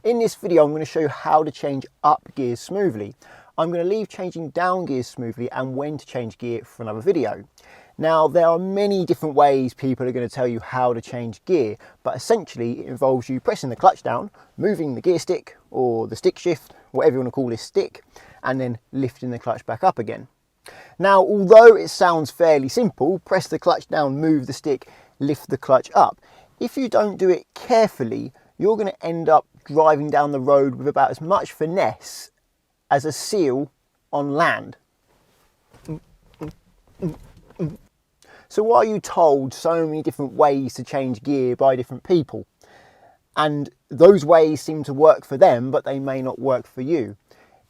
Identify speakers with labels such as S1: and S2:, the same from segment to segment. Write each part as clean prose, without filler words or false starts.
S1: In this video, I'm going to show you how to change up gears smoothly. I'm going to leave changing down gears smoothly and when to change gear for another video. Now, there are many different ways people are going to tell you how to change gear, but essentially it involves you pressing the clutch down, moving the gear stick or the stick shift, whatever you want to call this stick, and then lifting the clutch back up again. Now, although it sounds fairly simple, press the clutch down, move the stick, lift the clutch up. If you don't do it carefully, you're going to end up driving down the road with about as much finesse as a seal on land. So why are you told so many different ways to change gear by different people? And those ways seem to work for them, but they may not work for you.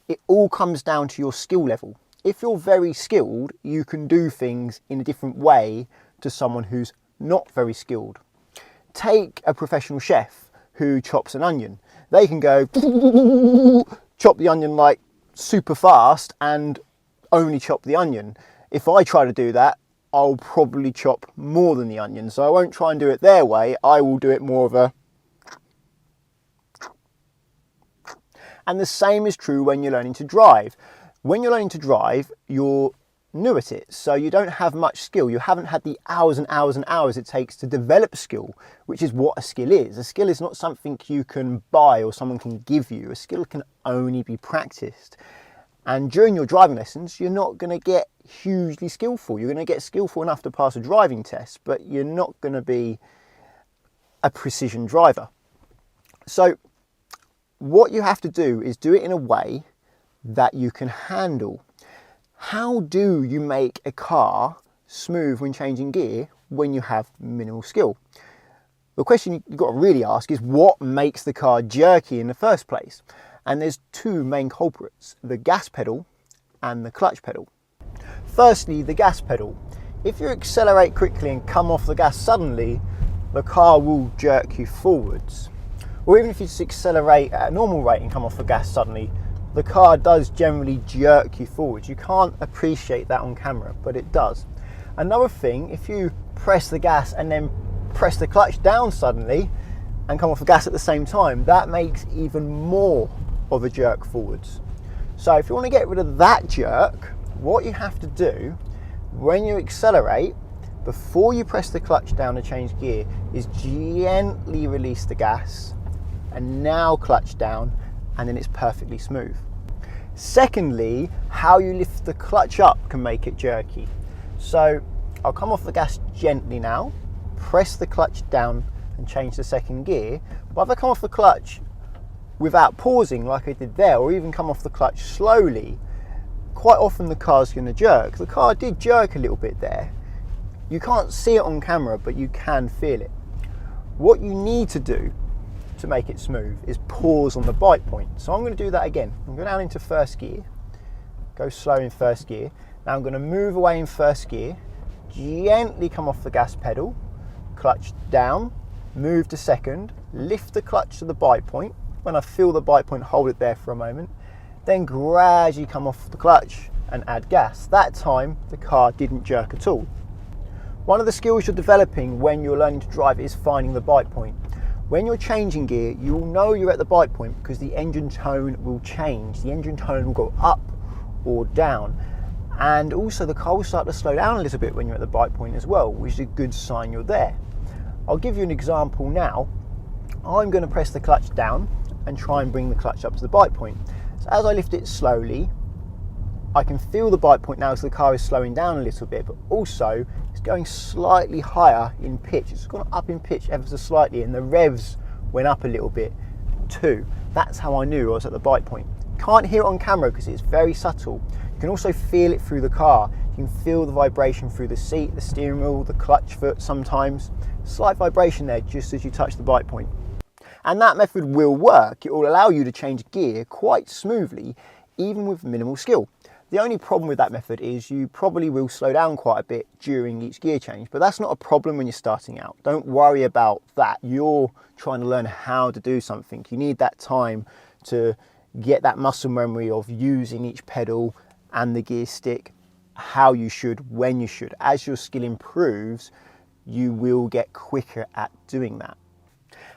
S1: It all comes down to your skill level. If you're very skilled, you can do things in a different way to someone who's not very skilled. Take a professional chef who chops an onion. They can go chop the onion like super fast and only chop the onion. If I try to do that, I'll probably chop more than the onion. So I won't try and do it their way. I will do it more of a... And the same is true when you're learning to drive. When you're learning to drive, you're new at it, so you don't have much skill. You haven't had the hours and hours and hours it takes to develop skill, which is what a skill is. A skill is not something you can buy or someone can give you. A skill can only be practiced. And during your driving lessons, you're not going to get hugely skillful. You're going to get skillful enough to pass a driving test, but you're not going to be a precision driver. So what you have to do is do it in a way that you can handle. How do you make a car smooth when changing gear when you have minimal skill? The question you've got to really ask is what makes the car jerky in the first place? And there's two main culprits, the gas pedal and the clutch pedal. Firstly, the gas pedal. If you accelerate quickly and come off the gas suddenly, the car will jerk you forwards. Or even if you just accelerate at a normal rate and come off the gas suddenly, the car does generally jerk you forwards. You can't appreciate that on camera, but it does. Another thing, if you press the gas and then press the clutch down suddenly and come off the gas at the same time, that makes even more of a jerk forwards. So if you want to get rid of that jerk, what you have to do when you accelerate, before you press the clutch down to change gear, is gently release the gas and now clutch down, and then it's perfectly smooth. Secondly, how you lift the clutch up can make it jerky. So I'll come off the gas gently now, press the clutch down and change the second gear. But if I come off the clutch without pausing like I did there, or even come off the clutch slowly, quite often the car's going to jerk. The car did jerk a little bit there. You can't see it on camera, but you can feel it. What you need to do to make it smooth is pause on the bite point. So I'm going to do that again. I'm going down into first gear, go slow in first gear. Now I'm going to move away in first gear, gently come off the gas pedal, clutch down, move to second, lift the clutch to the bite point. When I feel the bite point, hold it there for a moment, then gradually come off the clutch and add gas. That time the car didn't jerk at all. One of the skills you're developing when you're learning to drive is finding the bite point. When you're changing gear, you'll know you're at the bite point because the engine tone will change. The engine tone will go up or down. And also the car will start to slow down a little bit when you're at the bite point as well, which is a good sign you're there. I'll give you an example now. I'm going to press the clutch down and try and bring the clutch up to the bite point. So as I lift it slowly, I can feel the bite point now as the car is slowing down a little bit, but also it's going slightly higher in pitch. It's gone up in pitch ever so slightly, and the revs went up a little bit too. That's how I knew I was at the bite point. Can't hear it on camera because it's very subtle. You can also feel it through the car. You can feel the vibration through the seat, the steering wheel, the clutch foot sometimes. Slight vibration there just as you touch the bite point. And that method will work. It will allow you to change gear quite smoothly, even with minimal skill. The only problem with that method is you probably will slow down quite a bit during each gear change, but that's not a problem when you're starting out. Don't worry about that. You're trying to learn how to do something. You need that time to get that muscle memory of using each pedal and the gear stick, how you should, when you should. As your skill improves, you will get quicker at doing that.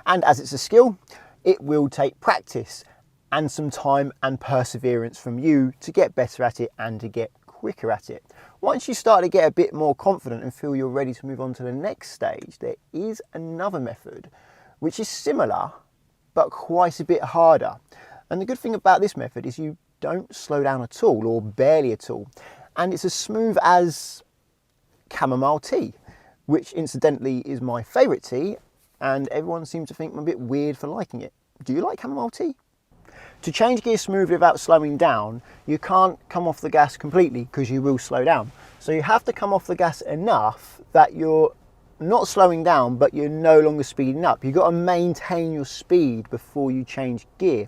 S1: And as it's a skill, It will take practice and some time and perseverance from you to get better at it and to get quicker at it. Once you start to get a bit more confident and feel you're ready to move on to the next stage, there is another method which is similar but quite a bit harder. And the good thing about this method is you don't slow down at all, or barely at all. And it's as smooth as chamomile tea, which incidentally is my favourite tea, and everyone seems to think I'm a bit weird for liking it. Do you like chamomile tea? To change gear smoothly without slowing down, you can't come off the gas completely because you will slow down. So you have to come off the gas enough that you're not slowing down, but you're no longer speeding up. You've got to maintain your speed before you change gear.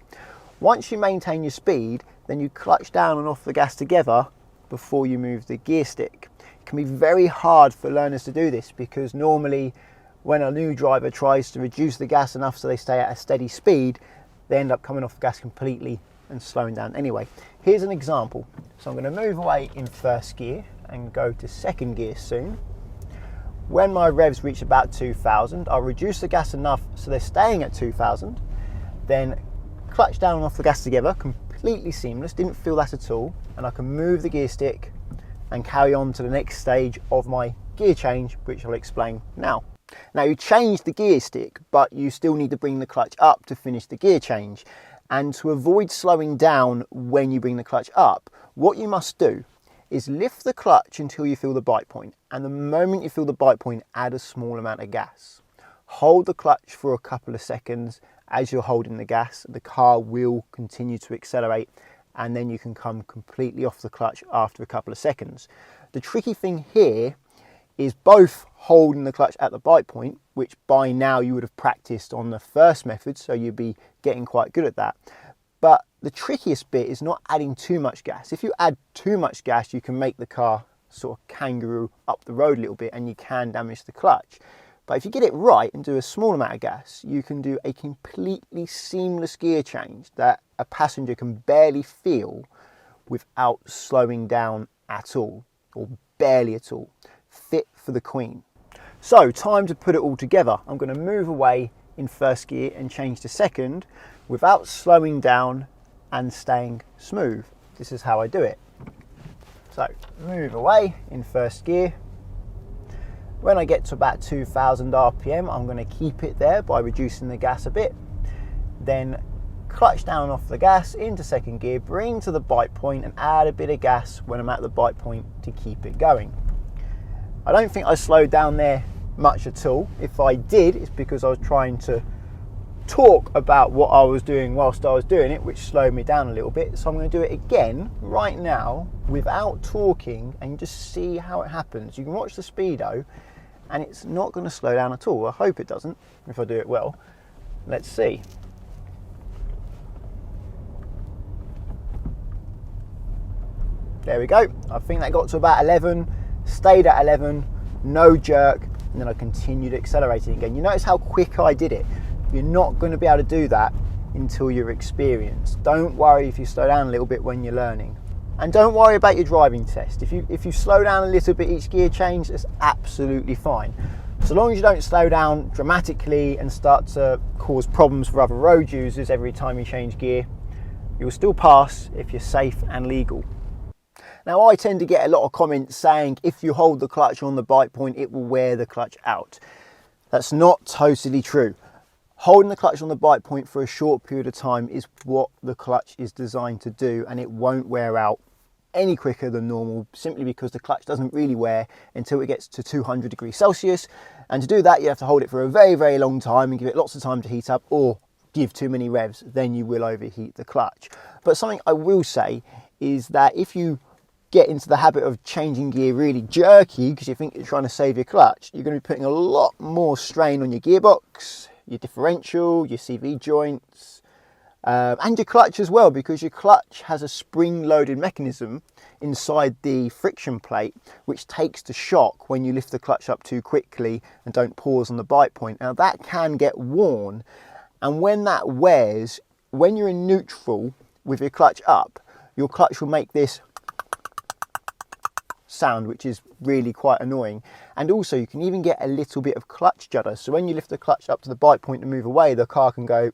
S1: Once you maintain your speed, then you clutch down and off the gas together before you move the gear stick. It can be very hard for learners to do this because normally when a new driver tries to reduce the gas enough so they stay at a steady speed, they end up coming off the gas completely and slowing down anyway. Here's an example. So I'm going to move away in first gear and go to second gear soon. When my revs reach about 2000, I'll reduce the gas enough so they're staying at 2000, then clutch down and off the gas together, completely seamless, didn't feel that at all, and I can move the gear stick and carry on to the next stage of my gear change, which I'll explain now. Now you change the gear stick, but you still need to bring the clutch up to finish the gear change. And to avoid slowing down when you bring the clutch up, what you must do is lift the clutch until you feel the bite point. And the moment you feel the bite point, add a small amount of gas. Hold the clutch for a couple of seconds as you're holding the gas. The car will continue to accelerate, and then you can come completely off the clutch after a couple of seconds. The tricky thing here is both holding the clutch at the bite point, which by now you would have practiced on the first method, so you'd be getting quite good at that. But the trickiest bit is not adding too much gas. If you add too much gas, you can make the car sort of kangaroo up the road a little bit and you can damage the clutch. But if you get it right and do a small amount of gas, you can do a completely seamless gear change that a passenger can barely feel without slowing down at all, or barely at all. Fit for the Queen. So time to put it all together. I'm going to move away in first gear and change to second without slowing down and staying smooth. This is how I do it. So move away in first gear. When I get to about 2000 RPM, I'm going to keep it there by reducing the gas a bit. Then clutch down off the gas into second gear, bring to the bite point and add a bit of gas when I'm at the bite point to keep it going. I don't think I slowed down there much at all. If I did, it's because I was trying to talk about what I was doing whilst I was doing it, which slowed me down a little bit. So I'm going to do it again right now without talking and just see how it happens. You can watch the speedo and it's not going to slow down at all. I hope it doesn't if I do it well. Let's see. There we go. I think that got to about 11, stayed at 11, no jerk, and then I continued accelerating again. You notice how quick I did it. You're not going to be able to do that until you're experienced. Don't worry if you slow down a little bit when you're learning. And don't worry about your driving test. If you slow down a little bit each gear change, it's absolutely fine. So long as you don't slow down dramatically and start to cause problems for other road users every time you change gear, you'll still pass if you're safe and legal. Now I tend to get a lot of comments saying if you hold the clutch on the bite point, it will wear the clutch out. That's not totally true. Holding the clutch on the bite point for a short period of time is what the clutch is designed to do, and it won't wear out any quicker than normal, simply because the clutch doesn't really wear until it gets to 200 degrees Celsius. And to do that, you have to hold it for a very, very long time and give it lots of time to heat up, or give too many revs, then you will overheat the clutch. But something I will say is that if you get into the habit of changing gear really jerky because you think you're trying to save your clutch, you're going to be putting a lot more strain on your gearbox, your differential, your CV joints, and your clutch as well, because your clutch has a spring-loaded mechanism inside the friction plate which takes the shock when you lift the clutch up too quickly and don't pause on the bite point. Now that can get worn, and when that wears, when you're in neutral with your clutch up, your clutch will make this sound, which is really quite annoying. And also you can even get a little bit of clutch judder. So when you lift the clutch up to the bike point to move away, the car can go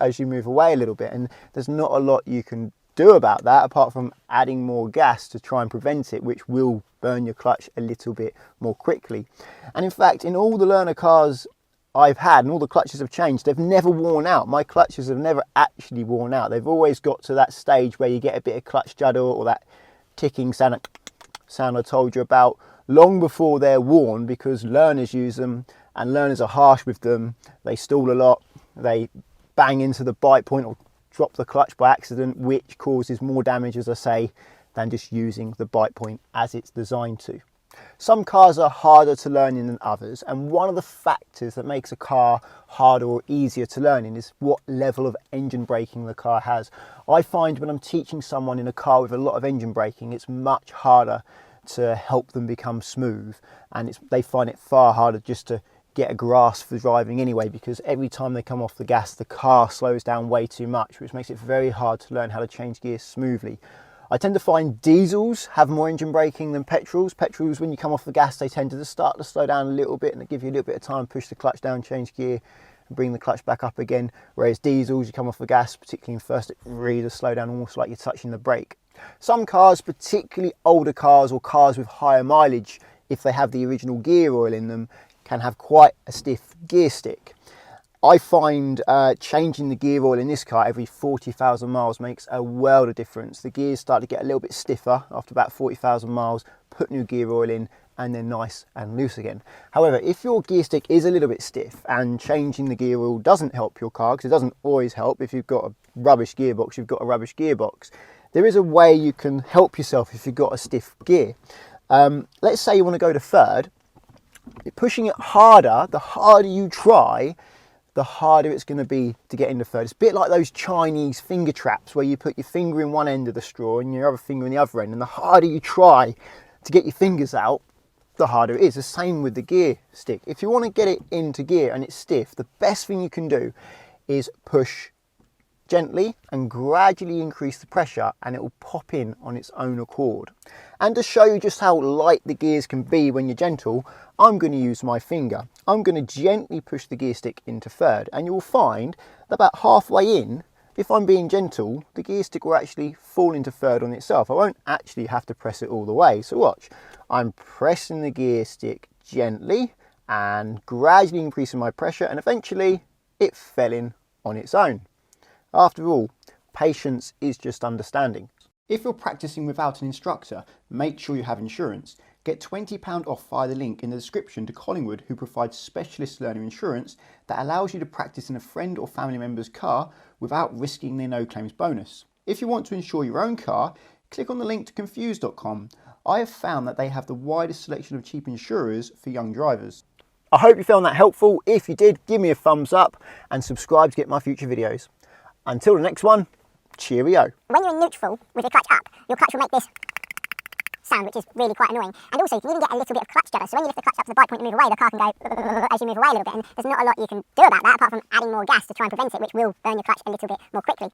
S1: as you move away a little bit, and there's not a lot you can do about that apart from adding more gas to try and prevent it, which will burn your clutch a little bit more quickly. And in fact, in all the learner cars I've had, and all the clutches have changed, they've never worn out. My clutches have never actually worn out. They've always got to that stage where you get a bit of clutch judder or that ticking sound I told you about long before they're worn, because learners use them and learners are harsh with them. They stall a lot, they bang into the bike point or drop the clutch by accident, which causes more damage, as I say, than just using the bike point as it's designed to. Some cars are harder to learn in than others, and one of the factors that makes a car harder or easier to learn in is what level of engine braking the car has. I find when I'm teaching someone in a car with a lot of engine braking, it's much harder to help them become smooth, and they find it far harder just to get a grasp for driving anyway, because every time they come off the gas the car slows down way too much, which makes it very hard to learn how to change gears smoothly. I tend to find diesels have more engine braking than petrols. Petrols, when you come off the gas, they tend to start to slow down a little bit and they give you a little bit of time to push the clutch down, change gear and bring the clutch back up again, whereas diesels, you come off the gas, particularly in first, it really does slow down almost like you're touching the brake. Some cars, particularly older cars or cars with higher mileage, if they have the original gear oil in them, can have quite a stiff gear stick. I find changing the gear oil in this car every 40,000 miles makes a world of difference. The gears start to get a little bit stiffer after about 40,000 miles, put new gear oil in and they're nice and loose again. However, if your gear stick is a little bit stiff and changing the gear oil doesn't help your car, because it doesn't always help, if you've got a rubbish gearbox, you've got a rubbish gearbox, there is a way you can help yourself if you've got a stiff gear. Let's say you want to go to third. Pushing it harder, the harder you try, the harder it's going to be to get into third. It's a bit like those Chinese finger traps where you put your finger in one end of the straw and your other finger in the other end, and the harder you try to get your fingers out, the harder it is. The same with the gear stick. If you want to get it into gear and it's stiff, the best thing you can do is push gently and gradually increase the pressure and it will pop in on its own accord. And to show you just how light the gears can be when you're gentle, I'm going to use my finger. I'm going to gently push the gear stick into third, and you'll find that about halfway in, if I'm being gentle, the gear stick will actually fall into third on itself. I won't actually have to press it all the way. So watch, I'm pressing the gear stick gently and gradually increasing my pressure, and eventually it fell in on its own. After all, patience is just understanding. If you're practicing without an instructor, make sure you have insurance. Get £20 off via the link in the description to Collingwood, who provides specialist learner insurance that allows you to practice in a friend or family member's car without risking their no claims bonus. If you want to insure your own car, click on the link to confused.com. I have found that they have the widest selection of cheap insurers for young drivers. I hope you found that helpful. If you did, give me a thumbs up and subscribe to get my future videos. Until the next one, cheerio.
S2: When you're in neutral with your clutch up, your clutch will make this sound, which is really quite annoying. And also you can even get a little bit of clutch judder. So when you lift the clutch up to the bike point to move away, the car can go as you move away a little bit. And there's not a lot you can do about that apart from adding more gas to try and prevent it, which will burn your clutch a little bit more quickly.